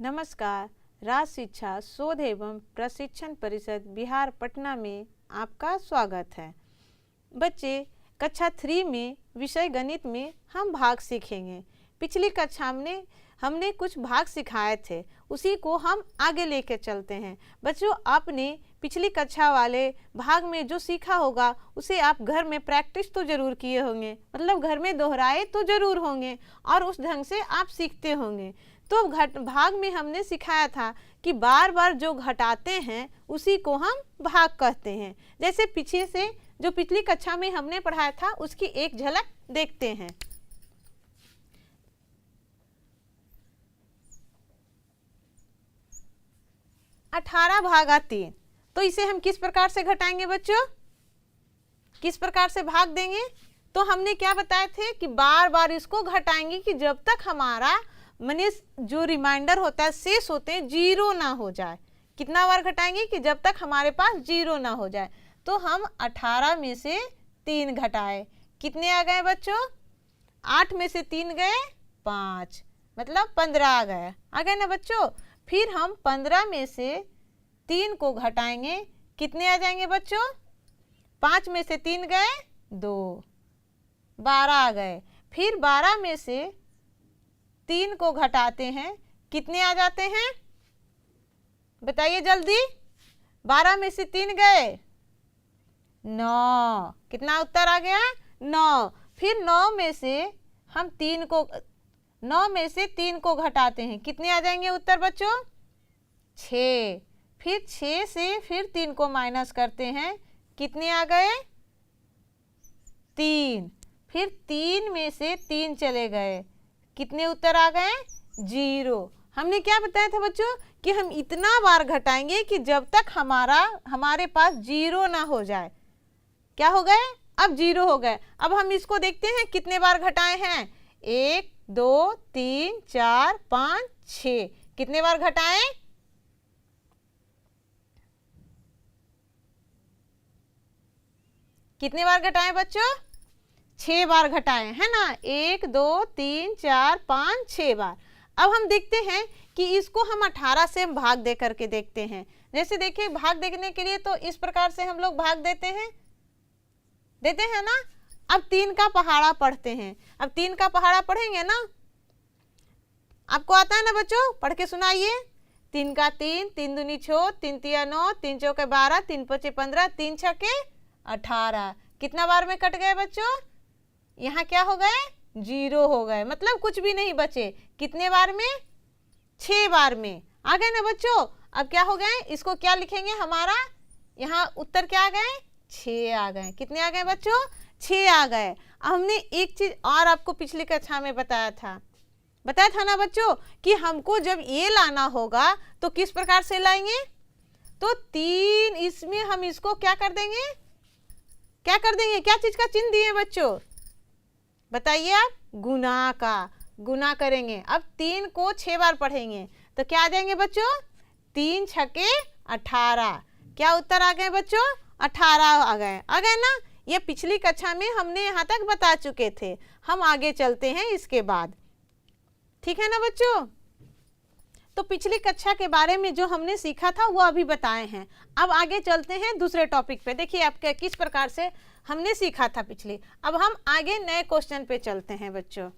नमस्कार। राज शिक्षा शोध एवं प्रशिक्षण परिषद बिहार पटना में आपका स्वागत है। बच्चे, कक्षा 3 में विषय गणित में हम भाग सीखेंगे। पिछली कक्षा में हमने कुछ भाग सिखाए थे, उसी को हम आगे लेकर चलते हैं। बच्चों, आपने पिछली कक्षा वाले भाग में जो सीखा होगा उसे आप घर में प्रैक्टिस तो ज़रूर किए होंगे, मतलब घर में दोहराए तो ज़रूर होंगे और उस ढंग से आप सीखते होंगे। तो भाग में हमने सिखाया था कि बार बार जो घटाते हैं उसी को हम भाग कहते हैं। जैसे पीछे से जो पिछली कक्षा में हमने पढ़ाया था उसकी एक झलक देखते हैं। 18 भागा 3, तो इसे हम किस प्रकार से घटाएंगे बच्चों, किस प्रकार से भाग देंगे? तो हमने क्या बताए थे कि बार बार इसको घटाएंगे कि जब तक हमारा माने जो रिमाइंडर होता है, शेष होते हैं, जीरो ना हो जाए। कितना बार घटाएंगे कि जब तक हमारे पास जीरो ना हो जाए। तो हम 18 में से 3 घटाए, कितने आ गए बच्चों? 8 में से 3 गए 5, मतलब 15 आ गए। आ गए ना बच्चों? फिर हम 15 में से 3 को घटाएंगे, कितने आ जाएंगे बच्चों? 5 में से 3 गए 2, 12 आ गए। फिर 12 में से 3 को घटाते हैं, कितने आ जाते हैं? बताइए जल्दी। 12 में से 3 गए 9, कितना उत्तर आ गया? 9। फिर 9 में से 3 को घटाते हैं, कितने आ जाएंगे उत्तर बच्चों? 6। फिर 6 से फिर 3 को माइनस करते हैं, कितने आ गए? 3। फिर 3 में से 3 चले गए, कितने उत्तर आ गए? 0। हमने क्या बताया था बच्चों कि हम इतना बार घटाएंगे कि जब तक हमारे पास 0 ना हो जाए। क्या हो गए? अब 0 हो गए। अब हम इसको देखते हैं कितने बार घटाए हैं। 1 2 3 4 5 6, कितने बार घटाए? कितने बार घटाए बच्चों? 6 बार घटाए, है ना। 1 2 3 4 5 6 बार। अब हम देखते हैं कि इसको हम 18 से भाग दे करके देखते हैं। जैसे देखिए, भाग देखने के लिए तो इस प्रकार से हम लोग भाग देते हैं ना। अब 3 का पहाड़ा पढ़ते हैं। अब 3 का पहाड़ा पढ़ेंगे ना, आपको आता है ना बच्चों? पढ़ के सुनाइए। 3 का 3, 3 दूनी 6, 3 तिया 9, 3 चौके 12, 3 पचे 15, 3 छके 18। कितना बार में कट गए बच्चों? यहाँ क्या हो गए? 0 हो गए, मतलब कुछ भी नहीं बचे। कितने बार में? 6 बार में। आ गए ना बच्चों? अब क्या हो गए? इसको क्या लिखेंगे? हमारा यहाँ उत्तर क्या आ गए? 6 आ गए। कितने आ गए बच्चों? 6 आ गए। हमने एक चीज और आपको पिछली कक्षा में बताया था ना बच्चों कि हमको जब ये लाना होगा तो किस प्रकार से लाएंगे? तो 3 इसमें हम इसको क्या कर देंगे? क्या कर देंगे? क्या चीज का चिन्ह दिए बच्चों? बताइए आप। गुना का, गुना करेंगे। अब 3 को 6 बार पढ़ेंगे तो क्या आ जाएंगे बच्चों? 3 छके 18। क्या उत्तर आ गए बच्चों? 18 आ गए ना। ये पिछली कक्षा में हमने यहाँ तक बता चुके थे। हम आगे चलते हैं इसके बाद, ठीक है ना बच्चों? तो पिछली कक्षा के बारे में जो हमने सीखा था वो अभी बताए हैं। अब आगे चलते हैं दूसरे टॉपिक पे। देखिए आपके किस प्रकार से हमने सीखा था पिछली। अब हम आगे नए क्वेश्चन पे चलते हैं बच्चों।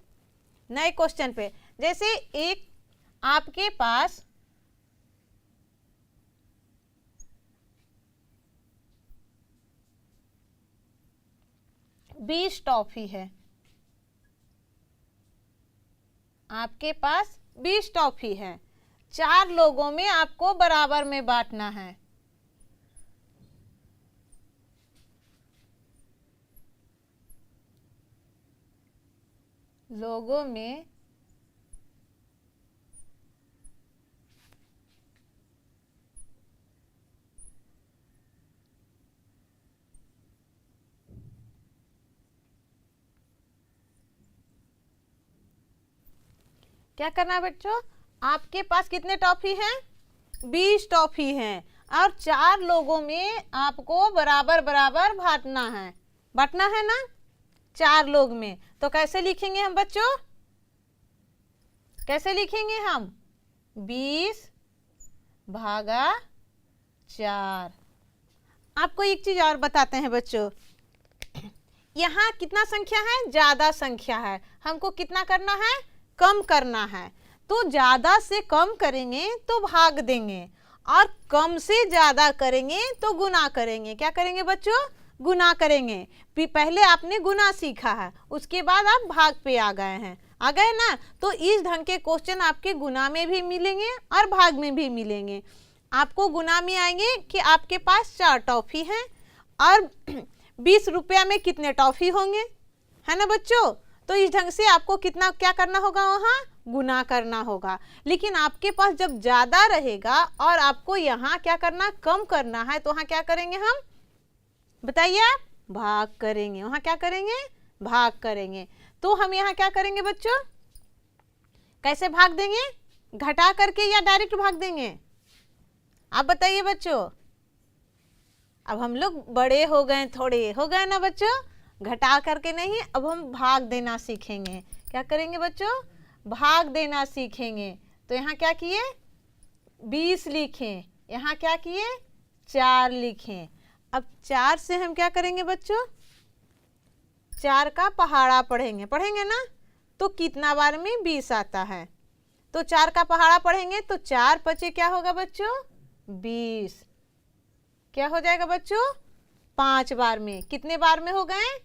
नए क्वेश्चन पे, जैसे एक आपके पास बीस टॉफी है। आपके पास 20 टॉफी है। 4 लोगों में आपको बराबर में बांटना है। लोगों में क्या करना है बच्चों? आपके पास कितने टॉफी हैं? 20 टॉफी हैं और 4 लोगों में आपको बराबर बराबर बांटना है ना 4 लोग में। तो कैसे लिखेंगे हम बच्चों? कैसे लिखेंगे हम? 20 भागा 4। आपको एक चीज और बताते हैं बच्चों, यहाँ कितना संख्या है, ज्यादा संख्या है, हमको कितना करना है, कम करना है। तो ज्यादा से कम करेंगे तो भाग देंगे, और कम से ज्यादा करेंगे तो गुना करेंगे। क्या करेंगे बच्चों, गुना करेंगे। पहले आपने गुना सीखा है, उसके बाद आप भाग पे आ गए हैं, आ गए ना। तो इस ढंग के क्वेश्चन आपके गुना में भी मिलेंगे और भाग में भी मिलेंगे। आपको गुना में आएंगे कि आपके पास 4 टॉफी हैं और 20 रुपया में कितने टॉफी होंगे, है ना बच्चों। तो इस ढंग से आपको कितना क्या करना होगा, वहाँ गुना करना होगा। लेकिन आपके पास जब ज़्यादा रहेगा और आपको यहाँ क्या करना, कम करना है, तो वहाँ क्या करेंगे हम, बताइए आप, भाग करेंगे। वहाँ क्या करेंगे, भाग करेंगे। तो हम यहाँ क्या करेंगे बच्चों, कैसे भाग देंगे, घटा करके या डायरेक्ट भाग देंगे, आप बताइए बच्चों। अब हम लोग बड़े हो गए, थोड़े हो गए ना बच्चों, घटा करके नहीं, अब हम भाग देना सीखेंगे। क्या करेंगे बच्चों, भाग देना सीखेंगे। तो यहाँ क्या किए, 20 लिखें, यहाँ क्या किए, 4 लिखें। अब 4 से हम क्या करेंगे बच्चों, 4 का पहाड़ा पढ़ेंगे, पढ़ेंगे ना। तो कितना बार में 20 आता है, तो 4 का पहाड़ा पढ़ेंगे तो 4 पचे क्या होगा बच्चों, 20। क्या हो जाएगा बच्चों, 5 बार में। कितने बार में हो गए,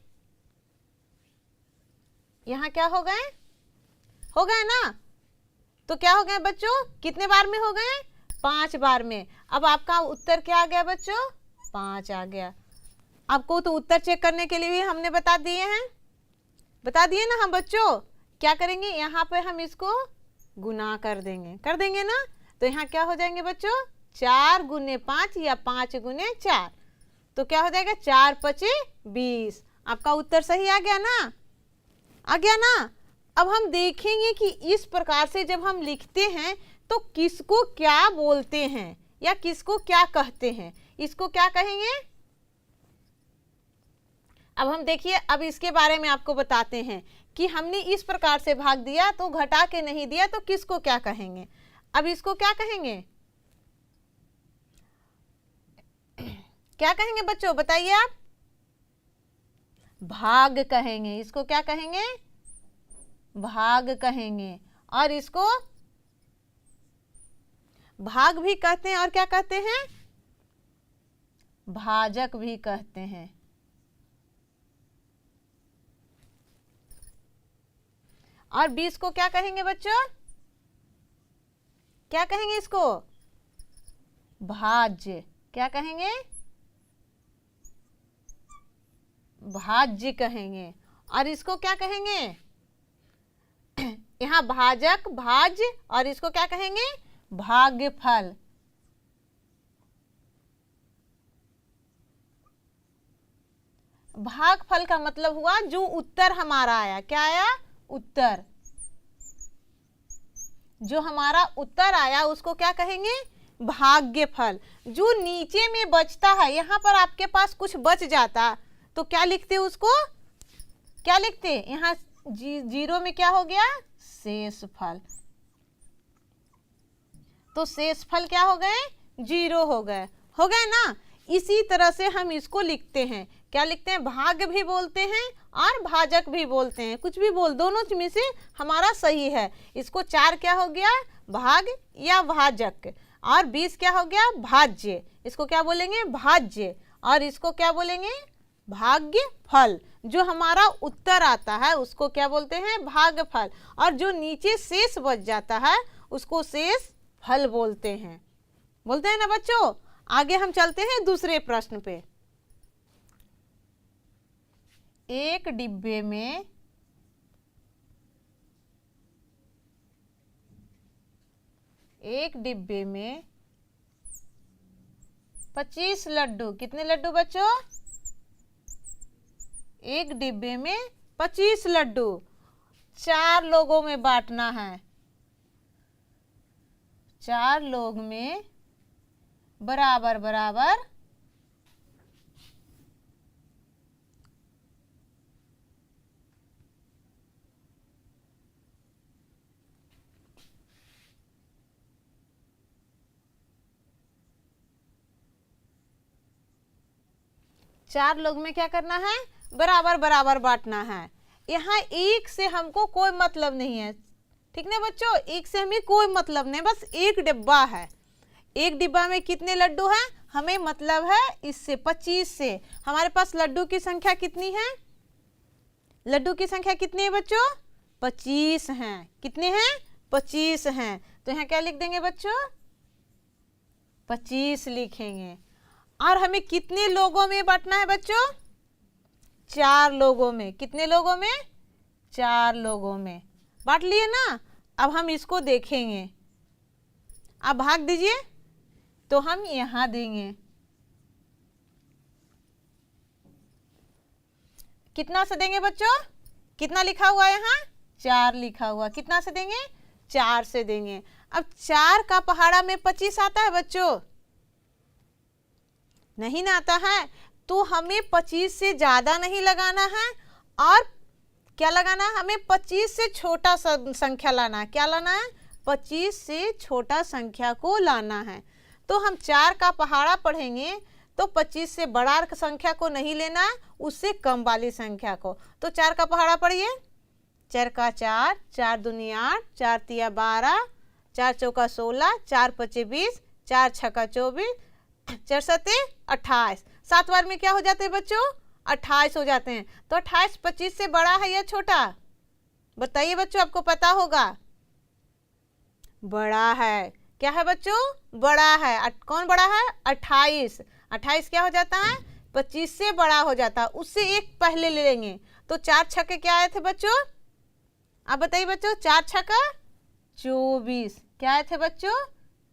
यहाँ क्या हो गए ना। तो क्या हो गए बच्चों, कितने बार में हो गए, 5 बार में। अब आपका उत्तर क्या आ गया बच्चों, 5 आ गया। आपको तो उत्तर चेक करने के लिए भी हमने बता दिए हैं, बता दिए ना हम बच्चों। क्या करेंगे, यहाँ पे हम इसको गुना कर देंगे ना। तो यहाँ क्या हो जाएंगे बच्चों, 4 गुने 5 या 5 गुने 4। तो क्या हो जाएगा, 4 पचे 20। आपका उत्तर सही आ गया ना, आ गया ना। अब हम देखेंगे कि इस प्रकार से जब हम लिखते हैं तो किसको क्या बोलते हैं या किसको क्या कहते हैं, इसको क्या कहेंगे। अब हम देखिए, अब इसके बारे में आपको बताते हैं कि हमने इस प्रकार से भाग दिया तो घटा के नहीं दिया, तो किसको क्या कहेंगे। अब इसको क्या कहेंगे, क्या कहेंगे बच्चों, बताइए आप, भाग कहेंगे। इसको क्या कहेंगे, भाग कहेंगे। और इसको भाग भी कहते हैं और क्या कहते हैं, भाजक भी कहते हैं। और 20 को क्या कहेंगे बच्चों, क्या कहेंगे इसको, भाज्य। क्या कहेंगे, भाज्य कहेंगे। और इसको क्या कहेंगे, यहाँ भाजक, भाज्य, और इसको क्या कहेंगे, भाग्यफल। भागफल का मतलब हुआ जो उत्तर हमारा आया, क्या आया, उत्तर। जो हमारा उत्तर आया उसको क्या कहेंगे, भाग्यफल। जो नीचे में बचता है, यहाँ पर आपके पास कुछ बच जाता तो क्या लिखते उसको, क्या लिखते, यहाँ जीरो में क्या हो गया, शेष फल। तो शेष फल क्या हो गए, 0 हो गए ना। इसी तरह से हम इसको लिखते हैं, क्या लिखते हैं, भाग भी बोलते हैं और भाजक भी बोलते हैं, कुछ भी बोल, दोनों में से हमारा सही है। इसको 4 क्या हो गया, भाग या भाजक, और 20 क्या हो गया, भाज्य। इसको क्या बोलेंगे, भाज्य, और इसको क्या बोलेंगे, भाग्य फल। जो हमारा उत्तर आता है उसको क्या बोलते हैं, भागफल। और जो नीचे शेष बच जाता है उसको शेष फल बोलते हैं ना बच्चों। आगे हम चलते हैं दूसरे प्रश्न पे। एक डिब्बे में एक डिब्बे में 25 लड्डू, कितने लड्डू बच्चों, एक डिब्बे में 25 लड्डू 4 लोगों में बांटना है। 4 लोग में बराबर बराबर 4 लोग में क्या करना है, बराबर बराबर बांटना है। यहाँ 1 से हमको कोई मतलब नहीं है, ठीक ना बच्चों, 1 से हमें कोई मतलब नहीं, बस एक डिब्बा है। एक डिब्बा में कितने लड्डू हैं, हमें मतलब है इससे 25 से। हमारे पास लड्डू की संख्या कितनी है, लड्डू की संख्या कितनी है बच्चों, 25 हैं। कितने हैं, 25 हैं। तो यहाँ क्या लिख देंगे बच्चों, 25 लिखेंगे। और हमें कितने लोगों में बांटना है बच्चों, 4 लोगों में। कितने लोगों में, 4 लोगों में। बांट लिए ना। अब हम इसको देखेंगे, आप भाग दीजिए, तो हम यहां देंगे। कितना से देंगे बच्चों, कितना लिखा हुआ है यहाँ, 4 लिखा हुआ। कितना से देंगे, 4 से देंगे। अब 4 का पहाड़ा में 25 आता है बच्चों, नहीं ना आता है। तो हमें 25 से ज्यादा नहीं लगाना है, और क्या लगाना है, हमें 25 से छोटा संख्या लाना है। क्या लाना है, 25 से छोटा संख्या को लाना है। तो हम 4 का पहाड़ा पढ़ेंगे तो 25 से बड़ा संख्या को नहीं लेना है, उससे कम वाली संख्या को। तो 4 का पहाड़ा पढ़िए, 4 का 4, 4 दूनी 8, 4 तिया 12, 4 चौका 16, 4 पचे 20, 4 छक्का 24, 4 सते 28। 7 बार में क्या हो जाते हैं बच्चों, 28 हो जाते हैं। तो 28 25 से बड़ा है या छोटा, बताइए बच्चों, आपको पता होगा। बड़ा है। क्या है बच्चों, बड़ा है। कौन बड़ा है, 28। 28 क्या हो जाता है, 25 से बड़ा हो जाता है, उससे एक पहले ले लेंगे। तो 4 छक्के क्या आए थे बच्चों, आप बताइए बच्चों, 4 छक्का 24। क्या आए थे बच्चों,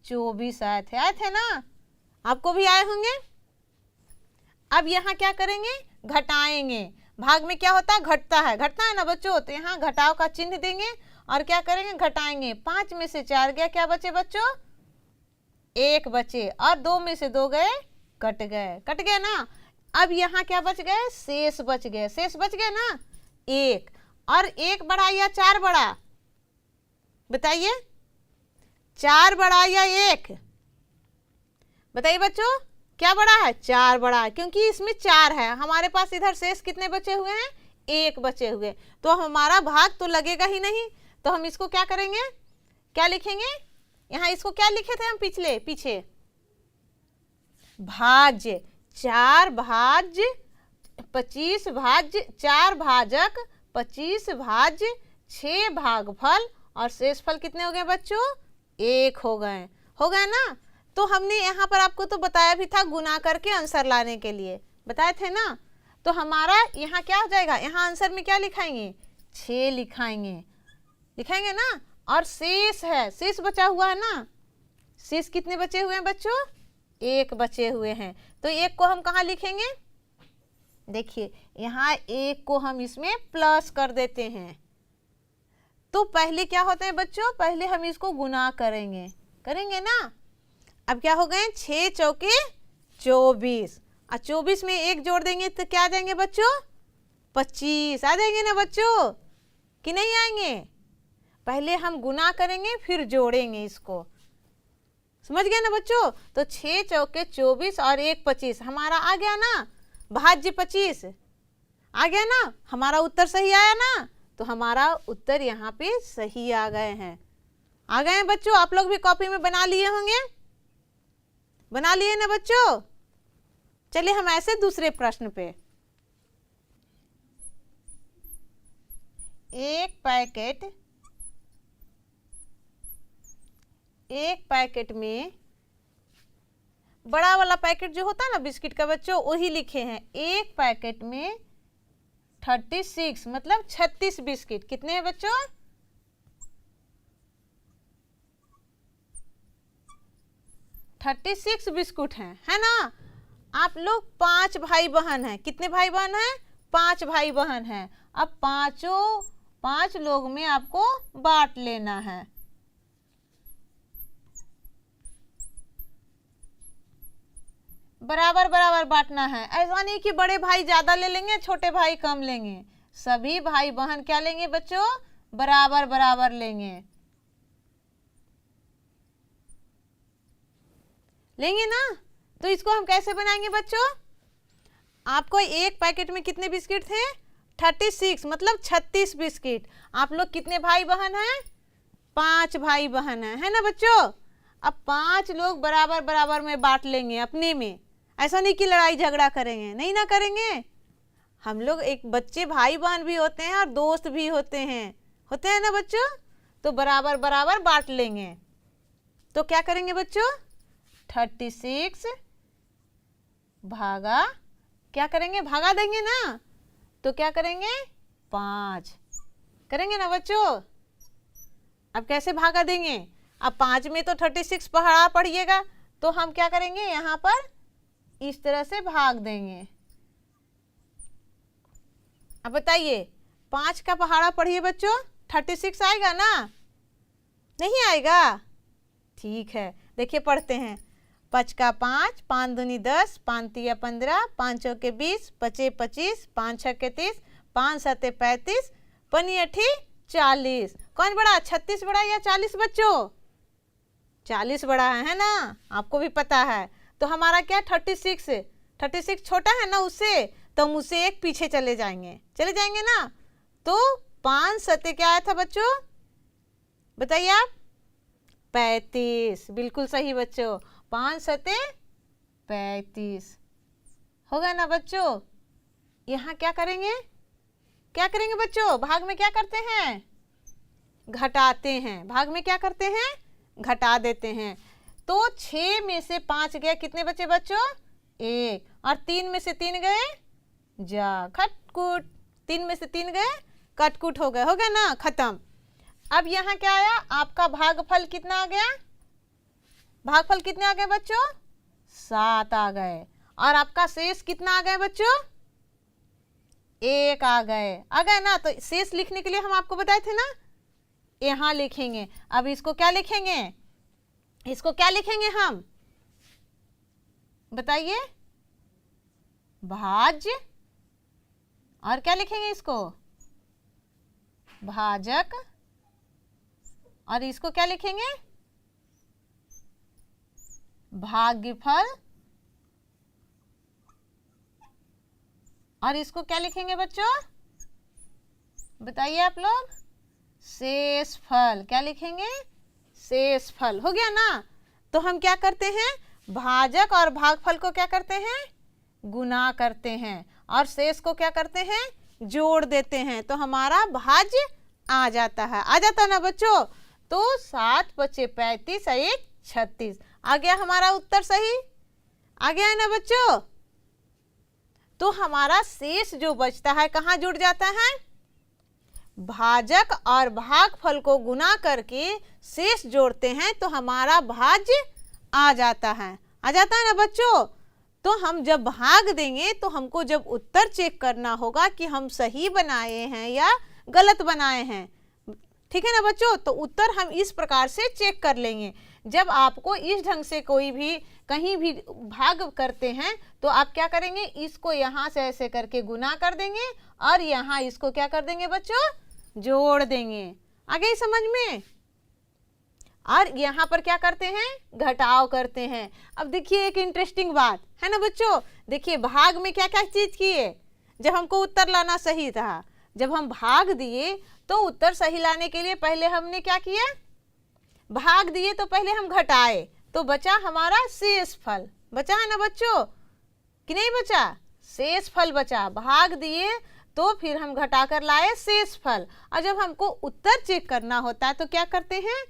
24 आए थे ना, आपको भी आए होंगे। अब यहाँ क्या करेंगे, घटाएंगे। भाग में क्या होता है, घटता है ना बच्चों। तो यहाँ घटाव का चिन्ह देंगे और क्या करेंगे, घटाएंगे। 5 में से 4 गया, क्या बचे बच्चों, 1 बचे। और 2 में से 2 गए, कट गए ना। अब यहाँ क्या बच गए, शेष बच गए ना, 1। और 1 बड़ा या 4 बड़ा, बताइए, 4 बड़ा या 1, बताइए बच्चों, क्या बड़ा है, 4 बड़ा है, क्योंकि इसमें 4 है। हमारे पास इधर शेष कितने बचे हुए हैं, 1 बचे हुए। तो हमारा भाग तो लगेगा ही नहीं। तो हम इसको क्या करेंगे, क्या लिखेंगे, यहाँ इसको क्या लिखे थे हम पीछे, भाज्य। 4 भाज्य 25 भाज्य, 4 भाजक 25 भाज्य 6 भागफल, और शेषफल कितने हो गए बच्चों, 1 हो गए ना। तो हमने यहाँ पर आपको तो बताया भी था, गुना करके आंसर लाने के लिए बताए थे ना। तो हमारा यहाँ क्या हो जाएगा, यहाँ आंसर में क्या लिखाएंगे, 6 लिखाएंगे ना। और शेष है, शेष बचा हुआ है ना, शेष कितने बचे हुए हैं बच्चों, 1 बचे हुए हैं। तो 1 को हम कहाँ लिखेंगे, देखिए यहाँ 1 को हम इसमें प्लस कर देते हैं। तो पहले क्या होता है बच्चों, पहले हम इसको गुना करेंगे ना। अब क्या हो गए, 6 चौके 24, और 24 में 1 जोड़ देंगे तो क्या आ जाएंगे बच्चों, 25 आ जाएंगे ना बच्चों, कि नहीं आएंगे। पहले हम गुना करेंगे फिर जोड़ेंगे इसको, समझ गए ना बच्चों। तो 6 चौके 24 और 1 25 हमारा आ गया ना, भाज्य 25 आ गया ना, हमारा उत्तर सही आया ना। तो हमारा उत्तर यहाँ पे सही आ गए हैं बच्चों। आप लोग भी कॉपी में बना लिए होंगे, बना लिए ना बच्चों। चलिए हम ऐसे दूसरे प्रश्न पे, एक पैकेट में, बड़ा वाला पैकेट जो होता है ना बिस्किट का बच्चों, वही लिखे हैं। एक पैकेट में 36 मतलब 36 बिस्किट। कितने हैं बच्चों, 36 बिस्कुट हैं, है ना। आप लोग 5 भाई बहन हैं, कितने भाई बहन हैं, 5 भाई बहन हैं। अब 5 लोग में आपको बांट लेना है। बराबर बराबर बांटना है। ऐसा नहीं कि बड़े भाई ज्यादा ले लेंगे, छोटे भाई कम लेंगे। सभी भाई बहन क्या लेंगे बच्चों, बराबर बराबर लेंगे ना। तो इसको हम कैसे बनाएंगे बच्चों, आपको एक पैकेट में कितने बिस्किट थे? 36, मतलब 36 बिस्किट। आप लोग कितने भाई बहन हैं? 5 भाई बहन हैं, है ना बच्चों? अब 5 लोग बराबर बराबर में बांट लेंगे अपने में। ऐसा नहीं कि लड़ाई झगड़ा करेंगे, नहीं ना करेंगे। हम लोग एक बच्चे भाई बहन भी होते हैं और दोस्त भी होते हैं ना बच्चों? तो बराबर बराबर बांट लेंगे। तो क्या करेंगे बच्चों? 36 भागा, क्या करेंगे? भागा देंगे ना। तो क्या करेंगे? 5 करेंगे ना बच्चों? अब कैसे भागा देंगे? अब 5 में तो 36 पहाड़ा पड़िएगा, तो हम क्या करेंगे? यहाँ पर इस तरह से भाग देंगे। अब बताइए 5 का पहाड़ा पढ़िए बच्चों, 36 आएगा ना? नहीं आएगा? ठीक है, देखिए पढ़ते हैं। 5 का 5, 5 दूनी 10, 5 तिया 15, 5 चौके 20, 5 25, 5 छक्के 30, 5 सत्ते 35, 5 अठी 40। कौन बड़ा? 36 बड़ा या 40 बच्चों? 40 बड़ा है ना? आपको भी पता है। तो हमारा क्या 36 छोटा है ना उससे, तो हम उससे एक पीछे चले जाएंगे ना। तो 5 सत्ते क्या आया था बच्चों? बताइए आप। 35, बिल्कुल सही बच्चों। 5 सत्ते 35 होगा ना बच्चों? यहाँ क्या करेंगे? बच्चों? भाग में क्या करते हैं? घटाते हैं। भाग में क्या करते हैं? घटा देते हैं। तो 6 में से 5 गए, कितने बचे बच्चों? 1। और 3 में से 3 गए, जा खटकुट। 3 में से 3 गए, कटकुट हो गए ना, खत्म। अब यहाँ क्या आया? आपका भागफल कितना आ गया? भागफल कितने आ गए बच्चों? 7 आ गए। और आपका शेष कितना आ गए बच्चों? 1 आ गए ना। तो शेष लिखने के लिए हम आपको बताए थे ना, यहाँ लिखेंगे। अब इसको क्या लिखेंगे? हम बताइए। भाज्य। और क्या लिखेंगे इसको? भाजक। और इसको क्या लिखेंगे? भाग्यफल। और इसको क्या लिखेंगे बच्चों? बताइए आप लोग। शेषफल। क्या लिखेंगे? शेषफल। हो गया ना। तो हम क्या करते हैं? भाजक और भागफल को क्या करते हैं? गुना करते हैं। और शेष को क्या करते हैं? जोड़ देते हैं। तो हमारा भाज्य आ जाता है ना बच्चों? तो 7 बचे 35 और 1 36। आ गया हमारा उत्तर सही? आ गया है ना बच्चों? तो हमारा शेष जो बचता है कहाँ जुड़ जाता है? भाजक और भागफल को गुना करके शेष जोड़ते हैं तो हमारा भाज्य आ जाता है ना बच्चों? तो हम जब भाग देंगे तो हमको जब उत्तर चेक करना होगा कि हम सही बनाए हैं या गलत बनाए हैं। ठीक है ना बच्चों? तो उत्तर हम इस प्रकार से चेक कर लेंगे। जब आपको इस ढंग से कोई भी कहीं भी भाग करते हैं तो आप क्या करेंगे? इसको यहाँ से ऐसे करके गुना कर देंगे और यहाँ इसको क्या कर देंगे बच्चों? जोड़ देंगे। आ गई समझ में? और यहाँ पर क्या करते हैं? घटाव करते हैं। अब देखिए एक इंटरेस्टिंग बात है ना बच्चों। देखिए भाग में क्या क्या चीज किए? जब हमको उत्तर लाना सही था, जब हम भाग दिए तो उत्तर सही लाने के लिए पहले हमने क्या किया? भाग दिए तो पहले हम घटाए, तो बचा हमारा शेष फल। बचा है ना बच्चों कि नहीं बचा? शेष फल बचा। भाग दिए तो फिर हम घटा कर लाए शेष फल। और जब हमको उत्तर चेक करना होता है तो क्या करते हैं?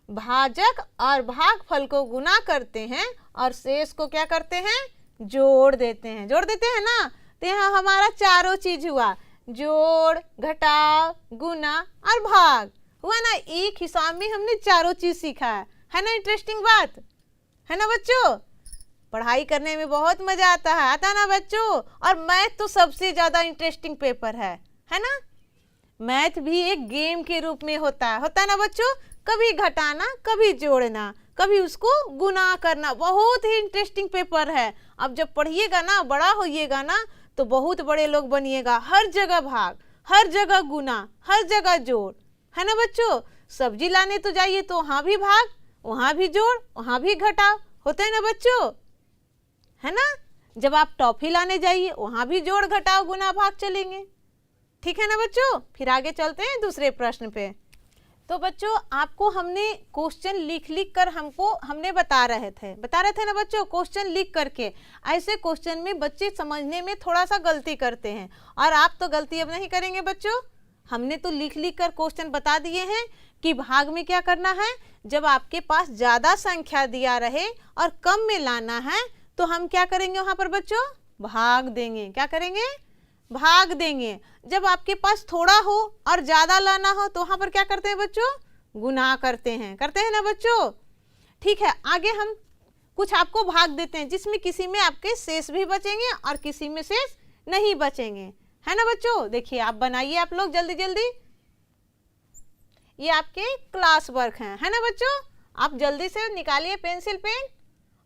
भाजक और भागफल को गुना करते हैं और शेष को क्या करते हैं? जोड़ देते हैं ना। तो यहाँ हमारा चारों चीज हुआ, जोड़, घटाव, गुना और भाग हुआ ना। एक हिसाब में हमने चारों चीज सीखा है ना। इंटरेस्टिंग बात है ना बच्चों? पढ़ाई करने में बहुत मजा आता ना बच्चों। और मैथ तो सबसे ज्यादा इंटरेस्टिंग पेपर है ना। मैथ भी एक गेम के रूप में होता है ना बच्चों। कभी घटाना, कभी जोड़ना, कभी उसको गुना करना, बहुत ही इंटरेस्टिंग पेपर है। अब जब पढ़िएगा ना, बड़ा होइएगा ना, तो बहुत बड़े लोग बनिएगा। हर जगह भाग, हर जगह गुना, हर जगह जोड़, है ना बच्चों। सब्जी लाने तो जाइए तो वहाँ भी भाग, वहाँ भी जोड़, वहाँ भी घटाव होता है ना बच्चों, है ना। जब आप टॉफी लाने जाइए वहां भी जोड़ घटाव गुना भाग चलेंगे। ठीक है ना बच्चों। फिर आगे चलते हैं दूसरे प्रश्न पे। तो बच्चों आपको हमने क्वेश्चन लिख लिख कर हमने बता रहे थे ना बच्चों, क्वेश्चन लिख करके। ऐसे क्वेश्चन में बच्चे समझने में थोड़ा सा गलती करते हैं, और आप तो गलती अब नहीं करेंगे बच्चों। हमने तो लिख लिख कर क्वेश्चन बता दिए हैं कि भाग में क्या करना है। जब आपके पास ज़्यादा संख्या दिया रहे और कम में लाना है तो हम क्या करेंगे वहाँ पर बच्चों, भाग देंगे। क्या करेंगे, भाग देंगे। जब आपके पास थोड़ा हो और ज़्यादा लाना हो तो वहाँ पर क्या करते हैं बच्चों, गुना करते हैं ना बच्चों। ठीक है, आगे हम कुछ आपको भाग देते हैं जिसमें किसी में आपके शेष भी बचेंगे और किसी में शेष नहीं बचेंगे, है ना बच्चों। देखिए आप बनाइए, आप लोग जल्दी जल्दी। ये आपके क्लास वर्क हैं, है ना बच्चों। आप जल्दी से निकालिए पेंसिल पेन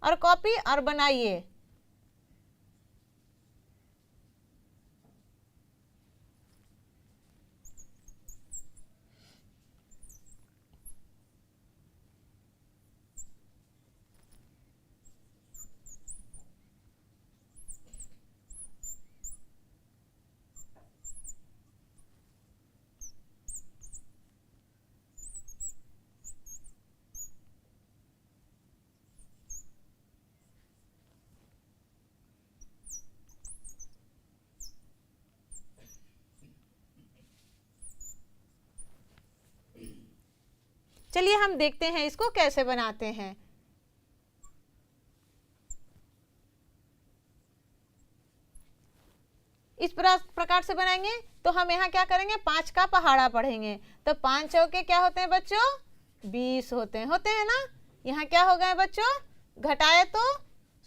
और कॉपी और बनाइए। चलिए हम देखते हैं इसको कैसे बनाते हैं। इस प्रकार से बनाएंगे तो हम यहाँ क्या करेंगे, 5 का पहाड़ा पढ़ेंगे। तो 5 चौके क्या होते हैं बच्चों, 20 होते हैं ना। यहाँ क्या हो गए बच्चों, घटाए तो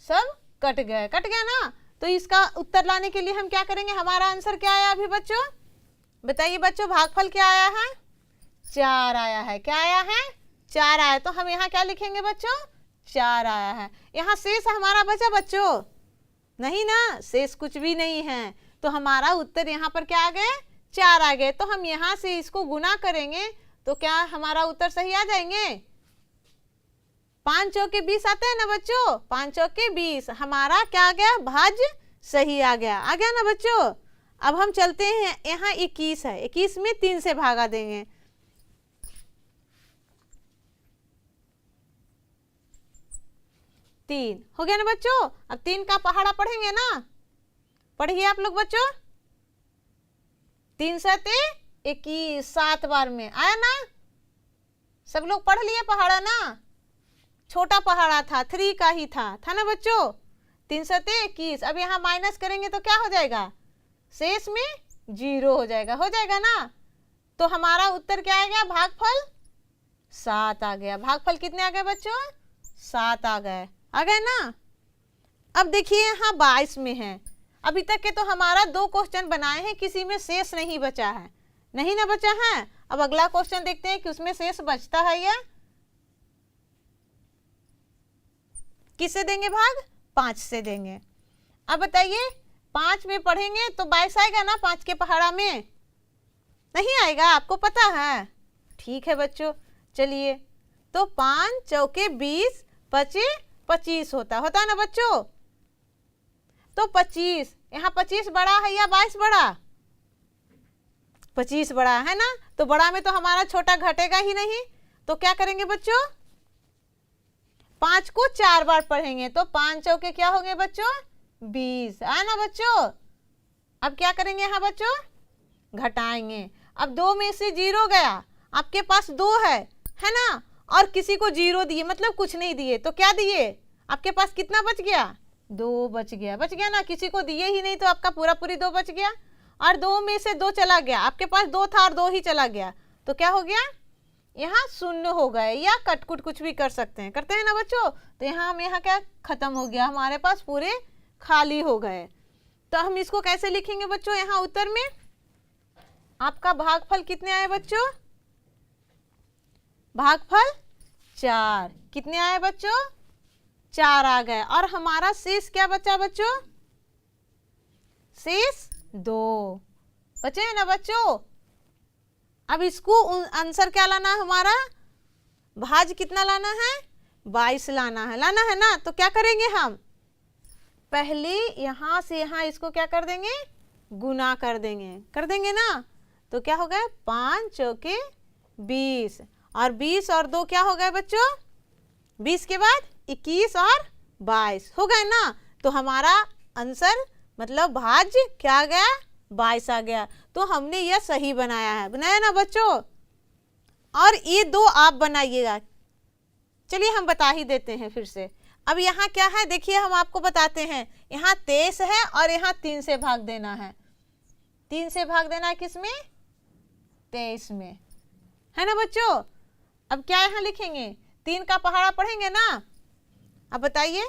सब कट गया ना। तो इसका उत्तर लाने के लिए हम क्या करेंगे, हमारा आंसर क्या आया अभी बच्चों, बताइए बच्चों। भागफल क्या आया है, 4 आया है। क्या आया है, 4 आया। तो हम यहाँ क्या लिखेंगे बच्चों, 4 आया है। यहाँ शेष हमारा बचा बच्चों, नहीं ना, शेष कुछ भी नहीं है। तो हमारा उत्तर यहाँ पर क्या आ गए, 4 आ गए। तो हम यहाँ से इसको गुना करेंगे तो क्या हमारा उत्तर सही आ जाएंगे। 5 चौके 20 आते हैं ना बच्चों, 5 चौके 20 हमारा क्या आ गया, भाज्य सही आ गया ना बच्चों। अब हम चलते हैं, यहाँ 21 है, 21 में 3 से भागा देंगे। 3 हो गया ना बच्चों। अब 3 का पहाड़ा पढ़ेंगे ना, पढ़िए आप लोग बच्चों। 3 7 21, 7 बार में आया ना। सब लोग पढ़ लिए पहाड़ा ना, छोटा पहाड़ा था, 3 का ही था ना बच्चों। 3 7 21। अब यहाँ माइनस करेंगे तो क्या हो जाएगा, शेष में 0 हो जाएगा ना। तो हमारा उत्तर क्या आएगा, भागफल 7 आ गया। भागफल कितने आ गए बच्चों, 7 आ गए ना। अब देखिए यहाँ 22 में है। अभी तक के तो हमारा 2 क्वेश्चन बनाए हैं, किसी में शेष नहीं बचा है, नहीं ना बचा है। अब अगला क्वेश्चन देखते हैं कि उसमें शेष बचता है या किससे देंगे भाग, 5 से देंगे। अब बताइए 5 में पढ़ेंगे तो 22 आएगा ना, 5 के पहाड़ा में नहीं आएगा, आपको पता है। ठीक है बच्चों, चलिए। तो 5 चौके 20 पचे 25 होता ना बच्चों। तो 25, यहाँ 25 बड़ा है या 22 बड़ा, 25 बड़ा है ना। तो बड़ा में तो हमारा छोटा घटेगा ही नहीं। तो क्या करेंगे बच्चों, 5 को 4 बार पढ़ेंगे। तो 5 चौके क्या होंगे बच्चों, 20 है ना बच्चों। अब क्या करेंगे यहाँ बच्चों, घटाएंगे। अब 2 में से 0 गया, आपके पास 2 है ना, और किसी को 0 दिए, मतलब कुछ नहीं दिए। तो क्या दिए, आपके पास कितना बच गया, 2 बच गया ना। किसी को दिए ही नहीं तो आपका पूरी 2 बच गया। और 2 में से 2 चला गया, आपके पास 2 था और 2 ही चला गया। तो क्या हो गया, यहाँ 0 हो गए, या कटकुट कुछ भी कर सकते हैं, करते हैं ना बच्चों। तो यहाँ क्या खत्म हो गया, हमारे पास पूरे खाली हो गए। तो हम इसको कैसे लिखेंगे बच्चों, यहाँ उत्तर में आपका भागफल कितने आए बच्चों, भागफल 4। कितने आए बच्चों, 4 आ गए। और हमारा शेष क्या बचा बच्चों, शेष 2 बचे हैं ना बच्चों। अब इसको आंसर क्या लाना है, हमारा भाज कितना लाना है, 22 लाना है ना। तो क्या करेंगे हम, पहले यहाँ से यहाँ इसको क्या कर देंगे, गुना कर देंगे ना। तो क्या हो गया, 5 चौके 20, और 20 और 2 क्या हो गए बच्चों, 20 के बाद 21 और 22 हो गए ना। तो हमारा आंसर मतलब भाज्य क्या आ गया, 22 आ गया। तो हमने यह सही बनाया है, बनाया ना बच्चों। और ये 2 आप बनाइएगा। चलिए हम बता ही देते हैं फिर से। अब यहाँ क्या है देखिए, हम आपको बताते हैं। यहाँ 23 है और यहाँ 3 से भाग देना है। 3 से भाग देना है किसमें, 23 में, है ना बच्चों। अब क्या यहाँ लिखेंगे, 3 का पहाड़ा पढ़ेंगे ना। अब बताइए,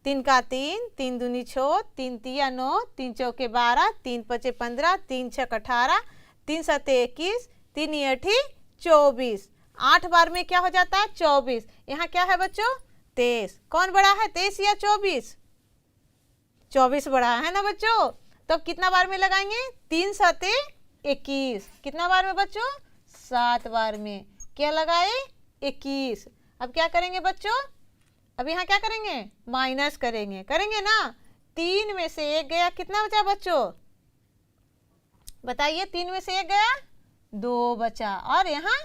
3 का 3, 3 दूनी 6, 3 तिया 9, 3 चौके 12, 3 पचे 15, 3 छक 18, 3 सते 21, 3 8 24। 8 बार में क्या हो जाता है, 24। यहाँ क्या है बच्चों, 23। कौन बड़ा है, 23 या 24, 24 बड़ा है ना बच्चों। तो अब कितना बार में लगाएंगे, 3 सते 21। कितना बार में बच्चों, 7 बार में। क्या लगाए, 21। अब क्या करेंगे बच्चों, अब यहाँ क्या करेंगे, माइनस करेंगे ना। 3 में से 1 गया, कितना बचा बच्चों, बताइए। 3 में से 1 गया, 2 बचा, और यहाँ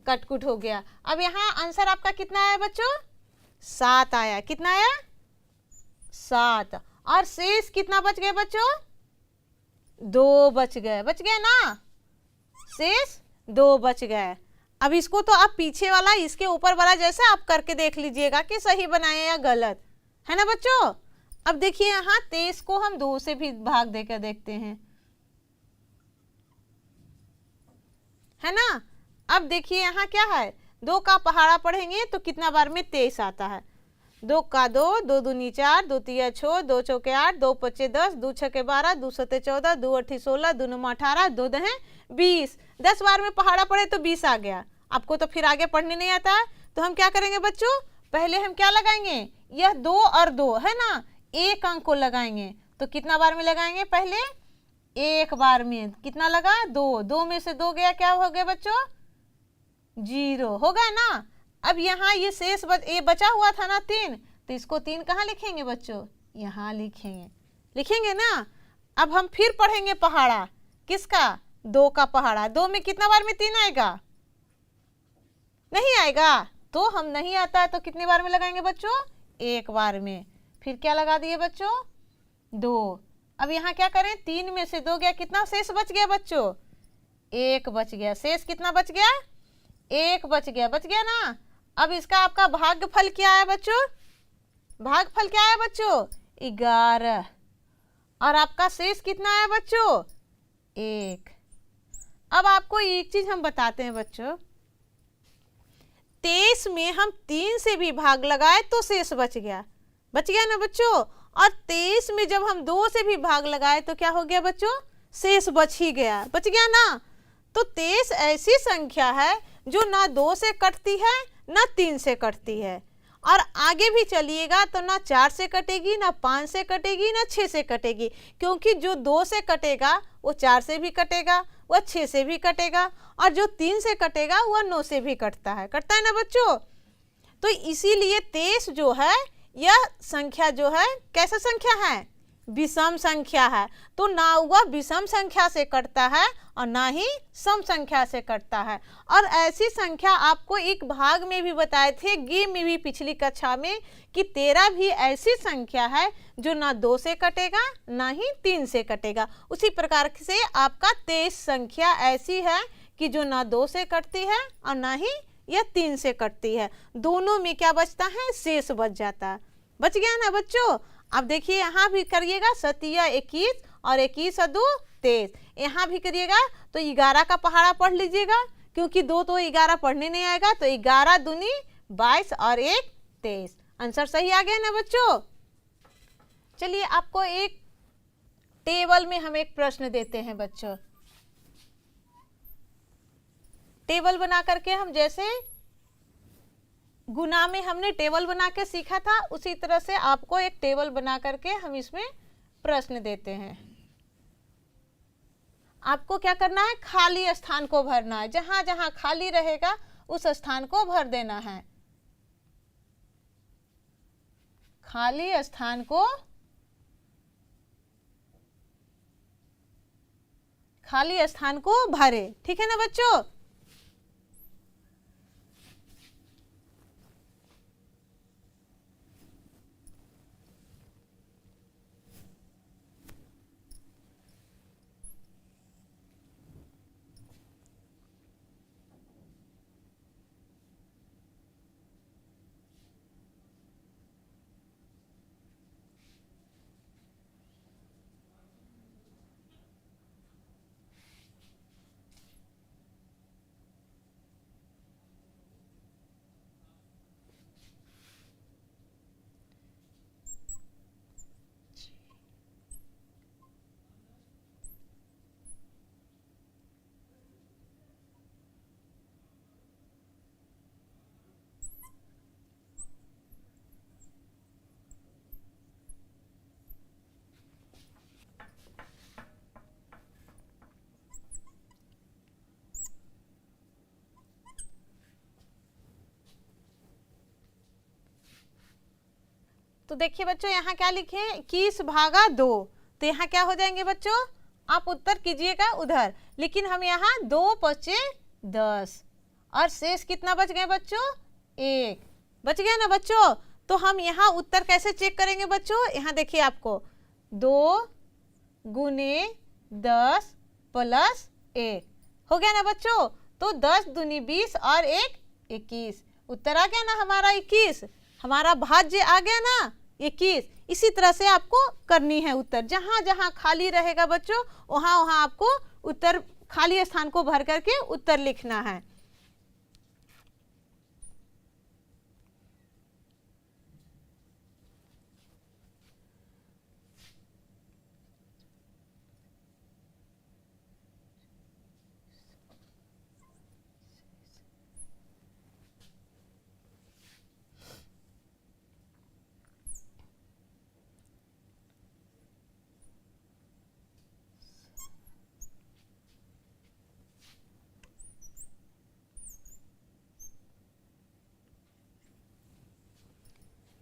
कटकुट हो गया। अब यहाँ आंसर आपका कितना आया बच्चों, 7 आया। कितना आया, 7। और शेष कितना बच गए बच्चों, 2 बच गए ना, शेष 2 बच गए। अब इसको तो आप पीछे वाला इसके ऊपर वाला जैसे आप करके देख लीजिएगा कि सही बनाए या गलत, है ना बच्चों। अब देखिए यहाँ 23 को हम 2 से भी भाग देकर देखते हैं, है ना। अब देखिए यहाँ क्या है, 2 का पहाड़ा पढ़ेंगे तो कितना बार में 23 आता है। 2 का 2, 2 दूनी 4, 2 तिया 6, 2 चौके 8, 2 पचे 10, 2 छके 12, 2 सते 14, 2 अठी 16, 2 नौ 18, 2 दहें 20। 10 बार में पहाड़ा पढ़े तो 20 आ गया। आपको तो फिर आगे पढ़ने नहीं आता है, तो हम क्या करेंगे बच्चों, पहले हम क्या लगाएंगे, यह 2 और 2 है ना, 1 अंक को लगाएंगे। तो कितना बार में लगाएंगे, पहले 1 बार में। कितना लगा, 2। 2 में से 2 गया, क्या हो गया बच्चों, 0 हो गया ना। अब यहाँ ये शेष ये बचा हुआ था ना 3, तो इसको 3 कहाँ लिखेंगे बच्चों, यहाँ लिखेंगे ना। अब हम फिर पढ़ेंगे पहाड़ा, किसका, 2 का पहाड़ा। 2 में कितना बार में 3 आएगा, नहीं आएगा। तो हम नहीं आता है तो कितने बार में लगाएंगे बच्चों, 1 बार में। फिर क्या लगा दिए बच्चों, 2। अब यहाँ क्या करें, 3 में से 2 गया, कितना शेष बच गया बच्चों, 1 बच गया। शेष कितना बच गया, 1 बच गया ना। अब इसका आपका भागफल क्या है बच्चों, भागफल क्या है बच्चों, 11। और आपका शेष कितना है बच्चों, 1। अब आपको एक चीज हम बताते हैं बच्चों, 23 में हम 3 से भी भाग लगाए तो शेष बच गया ना बच्चों। और 23 में जब हम 2 से भी भाग लगाए तो क्या हो गया बच्चों, शेष बच गया ना। तो 23 ऐसी संख्या है जो ना 2 से कटती है ना 3 से कटती है, और आगे भी चलिएगा तो ना 4 से कटेगी, ना 5 से कटेगी, ना 6 से कटेगी। क्योंकि जो 2 से कटेगा वो 4 से भी कटेगा, वह 6 से भी कटेगा, और जो 3 से कटेगा वह 9 से भी कटता है ना बच्चों। तो इसीलिए 23 जो है, यह संख्या जो है कैसा संख्या है, विषम संख्या है। तो ना वह विषम संख्या से कटता है और ना ही सम संख्या से कटता है। और ऐसी संख्या आपको एक भाग में भी बताए थे, गे में भी पिछली कक्षा में, कि 13 भी ऐसी संख्या है जो ना 2 से कटेगा ना ही 3 से कटेगा। उसी प्रकार से आपका 23 संख्या ऐसी है कि जो ना 2 से कटती है और ना ही यह 3 से कटती है। दोनों में क्या बचता है, शेष बच जाता है। बच गया ना बच्चों। अब देखिए यहाँ भी करिएगा, 7 21 और 21 और 2 23। यहाँ भी करिएगा तो 11 का पहाड़ा पढ़ लीजिएगा, क्योंकि 2 तो 11 पढ़ने नहीं आएगा। तो 11 दूनी 22 और 1 23। आंसर सही आ गया ना बच्चों। चलिए आपको एक टेबल में हम एक प्रश्न देते हैं बच्चों। टेबल बना करके हम जैसे गुना में हमने टेबल बना के सीखा था, उसी तरह से आपको एक टेबल बना करके हम इसमें प्रश्न देते हैं। आपको क्या करना है, खाली स्थान को भरना है। जहां जहां खाली रहेगा उस स्थान को भर देना है। खाली स्थान को भरे। ठीक है ना बच्चों। तो देखिए बच्चों यहाँ क्या लिखे हैं, 21 भागा 2। तो यहाँ क्या हो जाएंगे बच्चों, आप उत्तर कीजिएगा उधर, लेकिन हम यहाँ 2 पचे 10 और शेष कितना बच गए बच्चों, 1 बच गया ना बच्चों। तो हम यहाँ उत्तर कैसे चेक करेंगे बच्चों, यहाँ देखिए आपको 2 गुने 10 प्लस 1 हो गया ना बच्चों। तो 10 दूनी 20 और 1 21, उत्तर आ गया ना हमारा 21, हमारा भाज्य आ गया ना 21। इसी तरह से आपको करनी है उत्तर, जहां जहां खाली रहेगा बच्चों वहां वहां आपको उत्तर खाली स्थान को भर करके उत्तर लिखना है।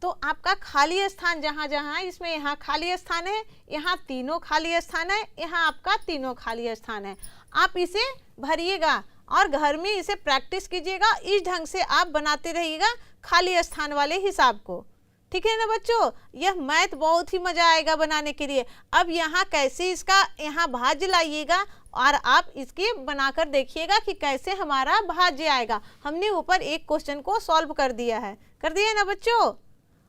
तो आपका खाली स्थान जहां जहां है, इसमें यहाँ खाली स्थान है, यहाँ तीनों खाली स्थान है, यहाँ आपका तीनों खाली स्थान है। आप इसे भरिएगा और घर में इसे प्रैक्टिस कीजिएगा, इस ढंग से आप बनाते रहिएगा खाली स्थान वाले हिसाब को। ठीक है ना बच्चों, यह मैथ बहुत ही मजा आएगा बनाने के लिए। अब यहाँ कैसे इसका यहाँ भाज्य लाइएगा और आप इसके बनाकर देखिएगा कि कैसे हमारा भाज्य आएगा। हमने ऊपर एक क्वेश्चन को सॉल्व कर दिया है, कर दिया ना बच्चों,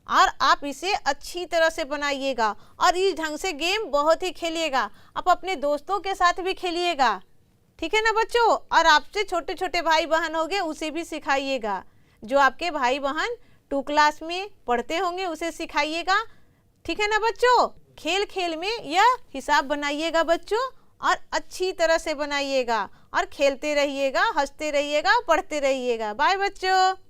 और आप इसे अच्छी तरह से बनाइएगा और इस ढंग से गेम बहुत ही खेलिएगा। आप अपने दोस्तों के साथ भी खेलिएगा, ठीक है ना बच्चों। और आपसे छोटे छोटे भाई बहन होंगे उसे भी सिखाइएगा, जो आपके भाई बहन 2 क्लास में पढ़ते होंगे उसे सिखाइएगा, ठीक है ना बच्चों। खेल खेल में यह हिसाब बनाइएगा बच्चों, और अच्छी तरह से बनाइएगा और खेलते रहिएगा, हंसते रहिएगा, पढ़ते रहिएगा। बाय बच्चों।